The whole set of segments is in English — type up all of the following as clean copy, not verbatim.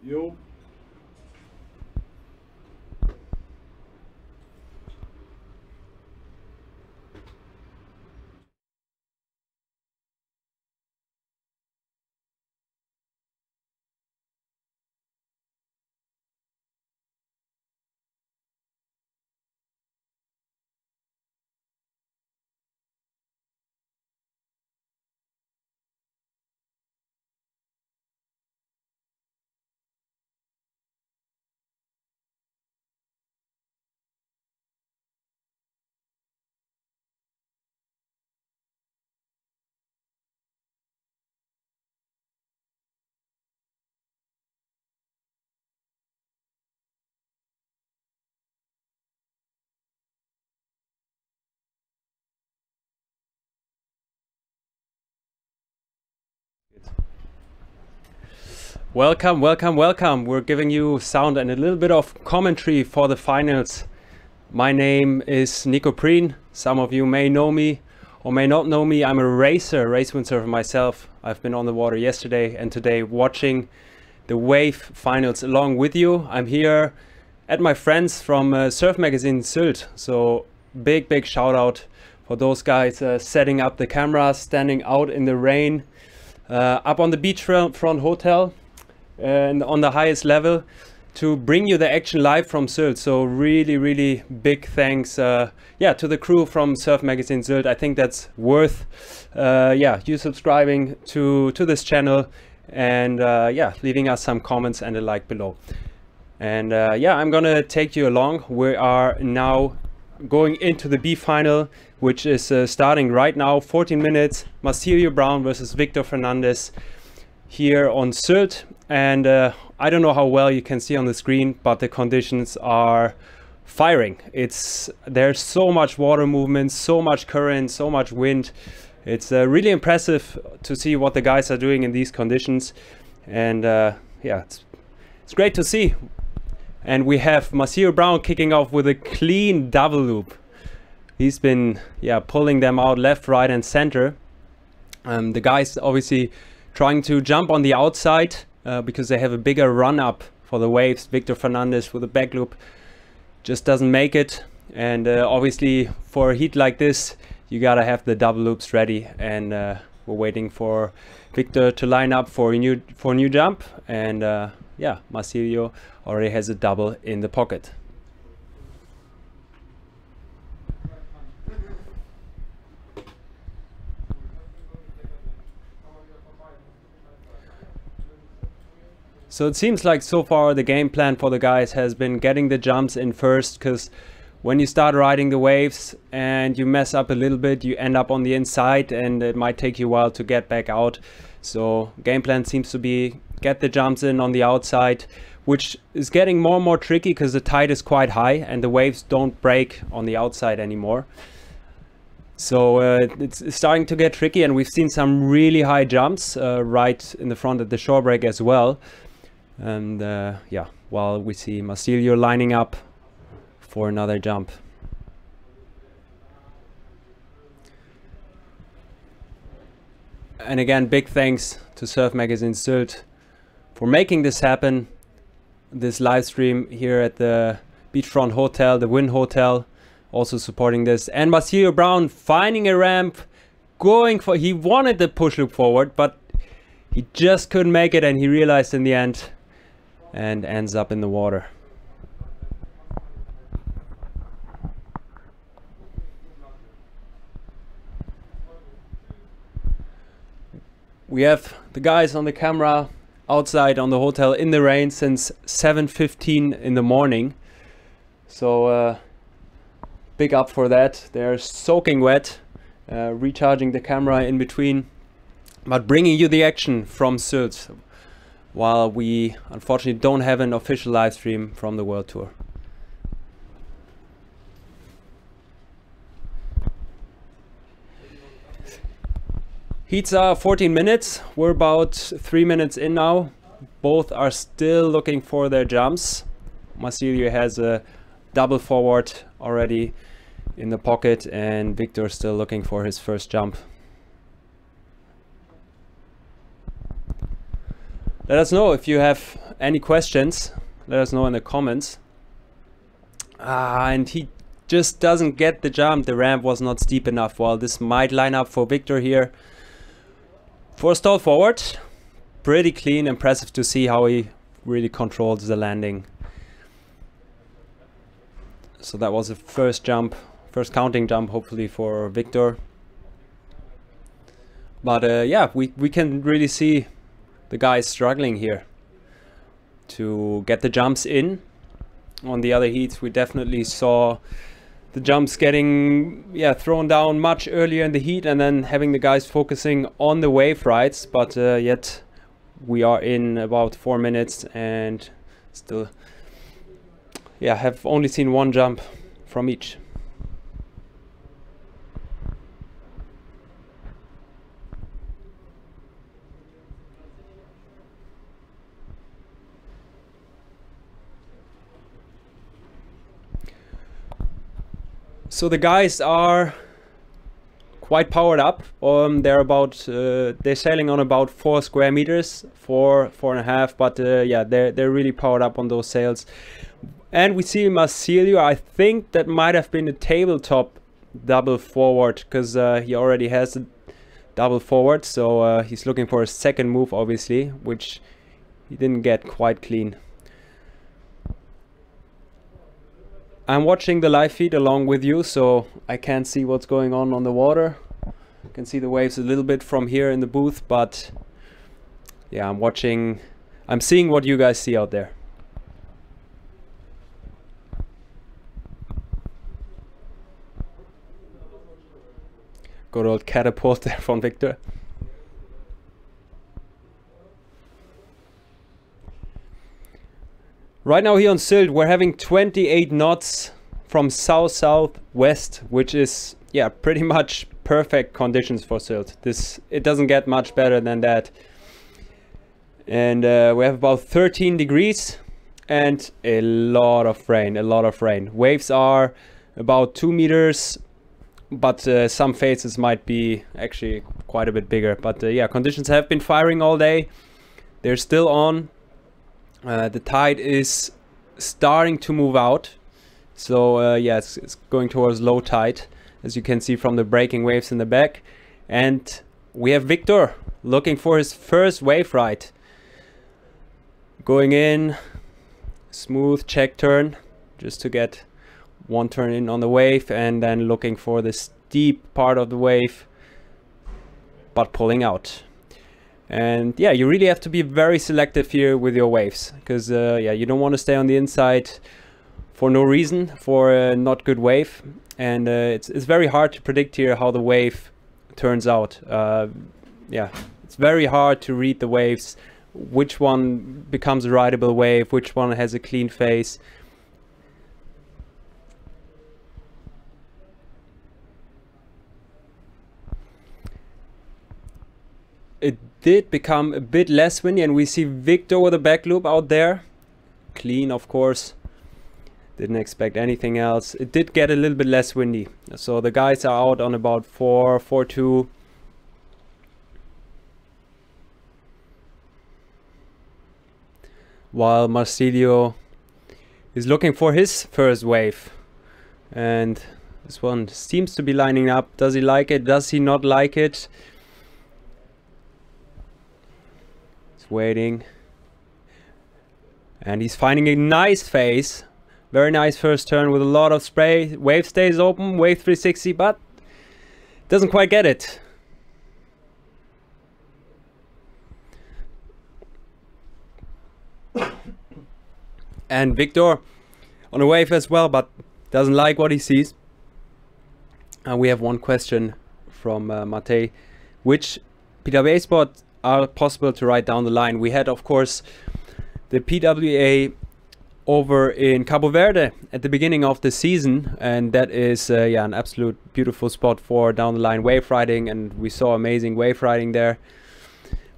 Yo. Welcome, welcome, welcome. We're giving you sound and a little bit of commentary for the finals. My name is Nico Preen. Some of you may know me or may not know me. I'm a race windsurfer myself. I've been on the water yesterday and today watching the wave finals along with you. I'm here at my friends from Surfmagazin Sylt. So big shout out for those guys setting up the cameras, standing out in the rain, up on the beachfront hotel and on the highest level to bring you the action live from Sylt. So really big thanks to the crew from Surfmagazin Sylt. I think that's worth you subscribing to this channel and leaving us some comments and a like below. And I'm gonna take you along. We are now going into the B final, which is starting right now. 14 minutes, Browne versus Victor Fernandez here on Sylt. And I don't know how well you can see on the screen, but the conditions are firing. There's so much water movement, so much current, so much wind. It's really impressive to see what the guys are doing in these conditions. And it's great to see. And we have Browne kicking off with a clean double loop. He's been pulling them out left, right and center. The guys obviously trying to jump on the outside because they have a bigger run up for the waves. Victor Fernandez with a back loop just doesn't make it. And obviously for a heat like this, you gotta have the double loops ready. And we're waiting for Victor to line up for a new jump. And Marsilio already has a double in the pocket. So it seems like so far the game plan for the guys has been getting the jumps in first, because when you start riding the waves and you mess up a little bit, you end up on the inside and it might take you a while to get back out. So game plan seems to be get the jumps in on the outside, which is getting more and more tricky because the tide is quite high and the waves don't break on the outside anymore. So it's starting to get tricky, and we've seen some really high jumps right in the front at the shore break as well. And while we see Marsilio lining up for another jump. And again, big thanks to Surfmagazin Sylt for making this happen. This live stream here at the beachfront hotel, the Win Hotel, also supporting this. And Browne finding a ramp, he wanted the push loop forward, but he just couldn't make it, and he realized in the end and ends up in the water. We have the guys on the camera outside on the hotel in the rain since 7:15 in the morning. So big up for that. They're soaking wet, recharging the camera in between, but bringing you the action from Sylt, while we unfortunately don't have an official live stream from the World Tour. Heats are 14 minutes. We're about 3 minutes in now. Both are still looking for their jumps. Marsilio has a double forward already in the pocket, and Victor still looking for his first jump. Let us know if you have any questions. Let us know in the comments. And he just doesn't get the jump. The ramp was not steep enough. Well, this might line up for Victor here. For a stall forward, pretty clean. Impressive to see how he really controls the landing. So that was the first jump, first counting jump, hopefully for Victor. But yeah, we can really see the guys struggling here to get the jumps in. On the other heats, we definitely saw the jumps getting thrown down much earlier in the heat, and then having the guys focusing on the wave rides. But yet we are in about 4 minutes and still have only seen one jump from each. So the guys are quite powered up. They're sailing on about 4 square meters, 4.5. But yeah, they're really powered up on those sails. And we see Marsilio. I think that might have been a tabletop double forward, because he already has a double forward. So he's looking for a second move, obviously, which he didn't get quite clean. I'm watching the live feed along with you, so I can't see what's going on the water. I can see the waves a little bit from here in the booth, but yeah, I'm seeing what you guys see out there. Good old catapult there from Victor. Right now here on Sylt, we're having 28 knots from south-southwest, which is pretty much perfect conditions for Sylt. It doesn't get much better than that. And we have about 13 degrees and a lot of rain. Waves are about 2 meters, but some faces might be actually quite a bit bigger. But yeah, conditions have been firing all day. They're still on. The tide is starting to move out, so yeah, it's going towards low tide, as you can see from the breaking waves in the back. And we have Victor looking for his first wave ride. Going in, smooth check turn, just to get one turn in on the wave, and then looking for the steep part of the wave, but pulling out. And yeah, you really have to be very selective here with your waves, because yeah, you don't want to stay on the inside for no reason, for a not good wave. And it's very hard to predict here how the wave turns out. Yeah, it's very hard to read the waves, which one becomes a rideable wave, which one has a clean face. It did become a bit less windy, and we see Victor with a back loop out there. Clean, of course. Didn't expect anything else. It did get a little bit less windy. So the guys are out on about 4.2. While Marsilio is looking for his first wave. And this one seems to be lining up. Does he like it? Does he not like it? Waiting, and he's finding a nice face. Very nice first turn with a lot of spray. Wave stays open, wave 360, but doesn't quite get it. And Victor on a wave as well, but doesn't like what he sees. And we have one question from Matej. Which PWA spot are possible to ride down the line? We had, of course, the PWA over in Cabo Verde at the beginning of the season, and that is yeah, an absolute beautiful spot for down the line wave riding, and we saw amazing wave riding there.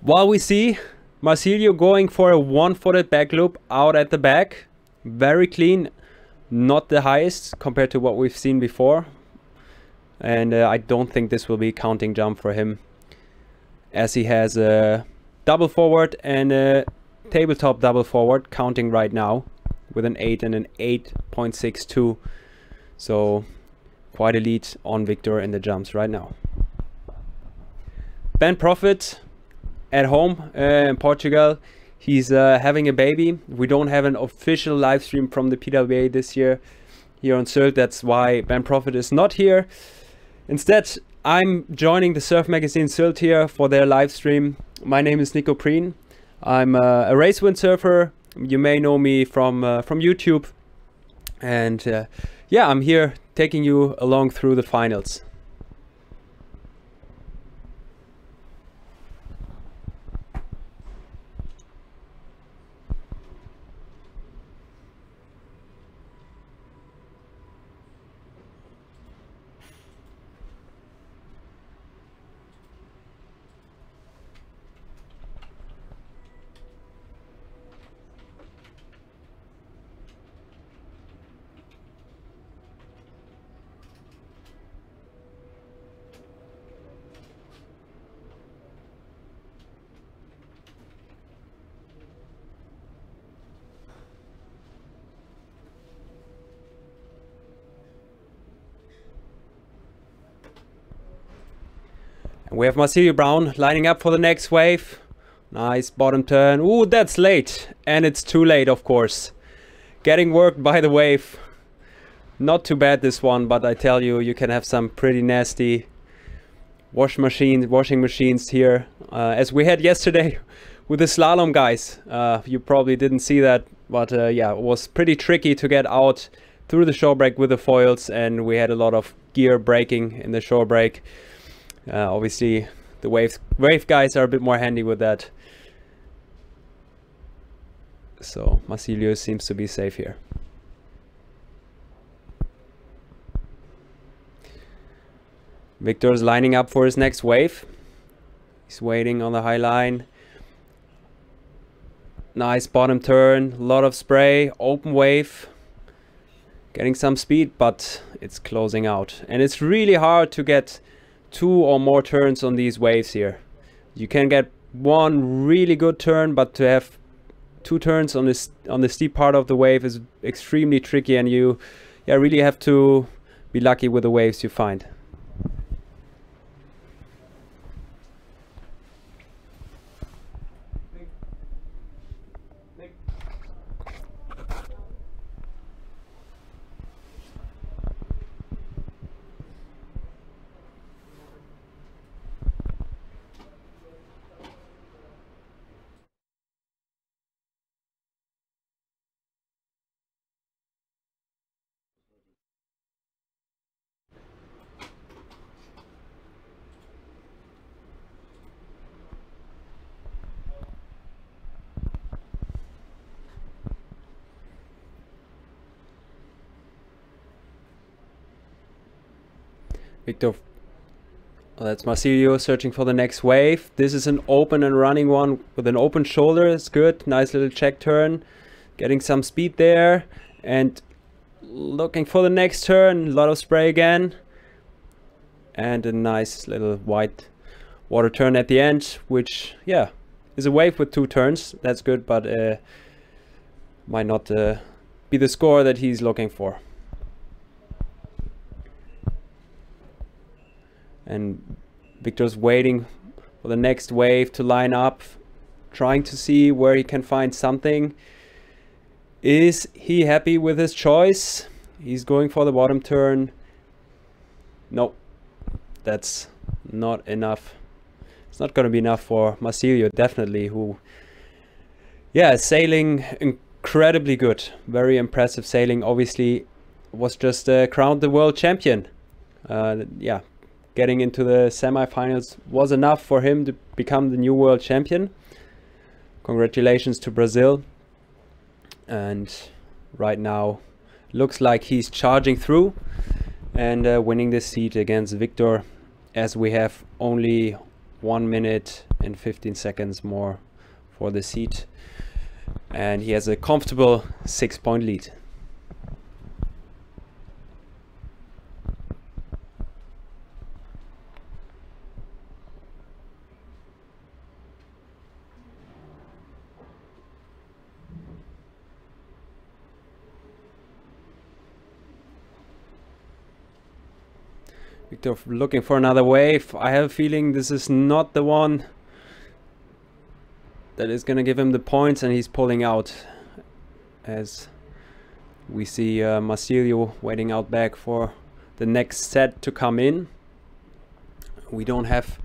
While we see Marsilio going for a one-footed back loop out at the back, very clean, not the highest compared to what we've seen before, and I don't think this will be a counting jump for him, as he has a double forward and a tabletop double forward, counting right now with an 8 and an 8.62. So quite a lead on Victor in the jumps right now. Ben Profit at home in Portugal. He's having a baby. We don't have an official live stream from the PWA this year here on Sylt. That's why Ben Profit is not here. Instead, I'm joining the Surfmagazin Sylt here for their live stream. My name is Nico Browne. I'm a race windsurfer. You may know me from YouTube. And yeah, I'm here taking you along through the finals. We have Browne lining up for the next wave. Nice bottom turn. Ooh, that's late. And it's too late, of course. Getting worked by the wave. Not too bad this one, but I tell you, you can have some pretty nasty washing machines here. As we had yesterday with the slalom guys. You probably didn't see that, but yeah, it was pretty tricky to get out through the shore break with the foils, and we had a lot of gear breaking in the shore break. Obviously the wave guys are a bit more handy with that. So Marsilio seems to be safe here. Victor's lining up for his next wave. He's waiting on the high line. Nice bottom turn, a lot of spray, open wave. Getting some speed, but it's closing out. And it's really hard to get 2 or more turns on these waves here. You can get one really good turn, but to have 2 turns on the steep part of the wave is extremely tricky, and you really have to be lucky with the waves you find. Victor, that's Marsilio searching for the next wave. This is an open and running one with an open shoulder. It's good. Nice little check turn. Getting some speed there. And looking for the next turn. A lot of spray again. And a nice little white water turn at the end, which, yeah, is a wave with 2 turns. That's good, but might not be the score that he's looking for. And Victor's waiting for the next wave to line up, trying to see where he can find something. Is he happy with his choice? He's going for the bottom turn. Nope, that's not enough. It's not going to be enough for Marsilio, definitely, who, yeah, sailing incredibly good. Very impressive sailing. Obviously, was just crowned the world champion. Yeah. Getting into the semifinals was enough for him to become the new world champion. Congratulations to Brazil. And right now looks like he's charging through and winning this seat against Victor, as we have only 1 minute and 15 seconds more for the seat. And he has a comfortable 6-point lead. Victor looking for another wave. I have a feeling this is not the one that is going to give him the points, and he's pulling out. As we see Marsilio waiting out back for the next set to come in. We don't have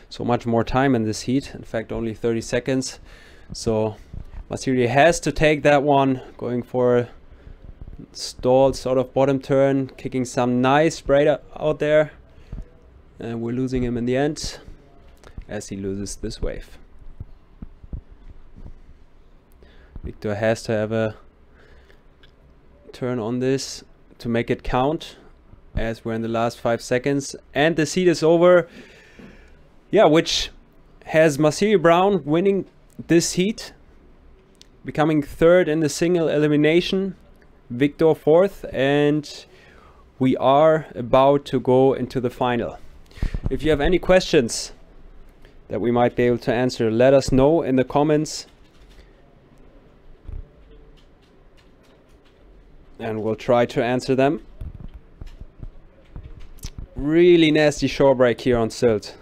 so much more time in this heat. In fact, only 30 seconds. So Marsilio has to take that one, going for a stalled sort of bottom turn, kicking some nice braid out there. And we're losing him in the end as he loses this wave. Victor has to have a turn on this to make it count, as we're in the last 5 seconds. And the heat is over. Yeah, which has Marsilio Browne winning this heat, becoming third in the single elimination, Victor fourth, and we are about to go into the final. If you have any questions that we might be able to answer, let us know in the comments, and we'll try to answer them. Really nasty shore break here on Sylt.